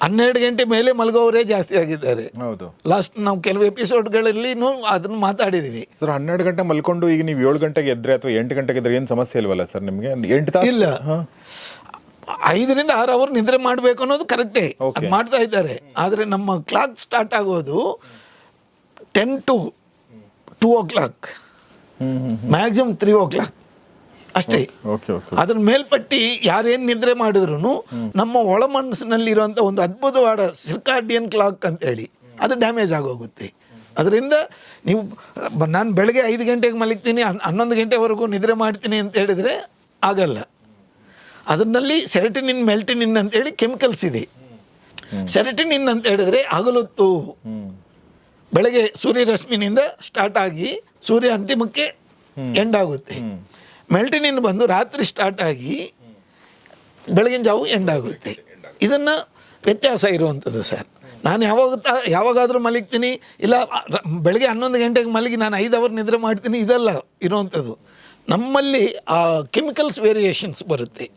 12 ಗಂಟೆ ಮೇಲೆ ಮಲಗೋವರೇ ಜಾಸ್ತಿ ಆಗಿದ್ದಾರೆ. ಹೌದು ಲಾಸ್ಟ್ ನಾವು ಕೆಲವು ಎಪಿಸೋಡ್ಗಳಲ್ಲಿ ಅದನ್ನು ಮಾತಾಡಿದ್ದೀವಿ. ಸರ್ 12 ಗಂಟೆ ಮಲ್ಕೊಂಡು ಈಗ ನೀವು 7 ಗಂಟೆಗೆ ಎದ್ರೆ ಅಥವಾ 8 ಗಂಟೆಗೆ ಎದ್ರೆ ಏನು ಸಮಸ್ಯೆ ಇಲ್ವಲ್ಲ ಸರ್ ನಿಮಗೆ? 8 ತಾಸು ಇಲ್ಲ, 5 ರಿಂದ 6 ಅವರ್ ನಿದ್ರೆ ಮಾಡಬೇಕು ಅನ್ನೋದು ಕರೆಕ್ಟೇ, ಅದು ಮಾಡ್ತಾ ಇದ್ದಾರೆ. ಆದರೆ ನಮ್ಮ ಕ್ಲಾಕ್ ಸ್ಟಾರ್ಟ್ ಆಗೋದು 10 to 2 o'clock, ಮ್ಯಾಕ್ಸಿಮಮ್ 3 o'clock ಅಷ್ಟೇ. ಅದ್ರ ಮೇಲ್ಪಟ್ಟಿ ಯಾರೇನು ನಿದ್ರೆ ಮಾಡಿದ್ರು ನಮ್ಮ ಒಳ ಮನಸ್ಸಿನಲ್ಲಿರುವಂಥ ಒಂದು ಅದ್ಭುತವಾದ ಸಿರ್ಕಾಡಿಯನ್ ಕ್ಲಾಕ್ ಅಂತೇಳಿ ಅದು ಡ್ಯಾಮೇಜ್ ಆಗೋಗುತ್ತೆ. ಅದರಿಂದ ನೀವು ನಾನು ಬೆಳಗ್ಗೆ 5 ಗಂಟೆಗೆ ಮಲಗ್ತೀನಿ 11 ಗಂಟೆವರೆಗೂ ನಿದ್ರೆ ಮಾಡ್ತೀನಿ ಅಂತ ಹೇಳಿದರೆ ಆಗಲ್ಲ. ಅದರಲ್ಲಿ ಸೆರೆಟಿನಿನ್ ಮೆಲ್ಟಿನಿನ್ ಅಂತೇಳಿ ಕೆಮಿಕಲ್ಸ್ ಇದೆ. ಸೆರೆಟಿನಿನ್ ಅಂತ ಹೇಳಿದ್ರೆ ಹಗಲೊತ್ತು ಬೆಳಗ್ಗೆ ಸೂರ್ಯರಶ್ಮಿನಿಂದ ಸ್ಟಾರ್ಟ್ ಆಗಿ ಸೂರ್ಯ ಅಂತಿಮಕ್ಕೆ ಎಂಡ್ ಆಗುತ್ತೆ. ಮೆಲ್ಟಿನಿನ್ ಬಂದು ರಾತ್ರಿ ಸ್ಟಾರ್ಟ್ ಆಗಿ ಬೆಳಗಿನ ಜಾವು ಎಂಡ್ ಆಗುತ್ತೆ. ಇದನ್ನು ವ್ಯತ್ಯಾಸ ಇರುವಂಥದ್ದು ಸರ್. ನಾನು ಯಾವಾಗಾದರೂ ಮಲಗ್ತೀನಿ, ಇಲ್ಲ ಬೆಳಗ್ಗೆ 11 ಗಂಟೆಗೆ ಮಲಗಿ ನಾನು 5 ಅವರ್ ನಿದ್ರೆ ಮಾಡ್ತೀನಿ, ಇದೆಲ್ಲ ಇರುವಂಥದ್ದು. ನಮ್ಮಲ್ಲಿ ಆ ಕೆಮಿಕಲ್ಸ್ ವೇರಿಯೇಷನ್ಸ್ ಬರುತ್ತೆ.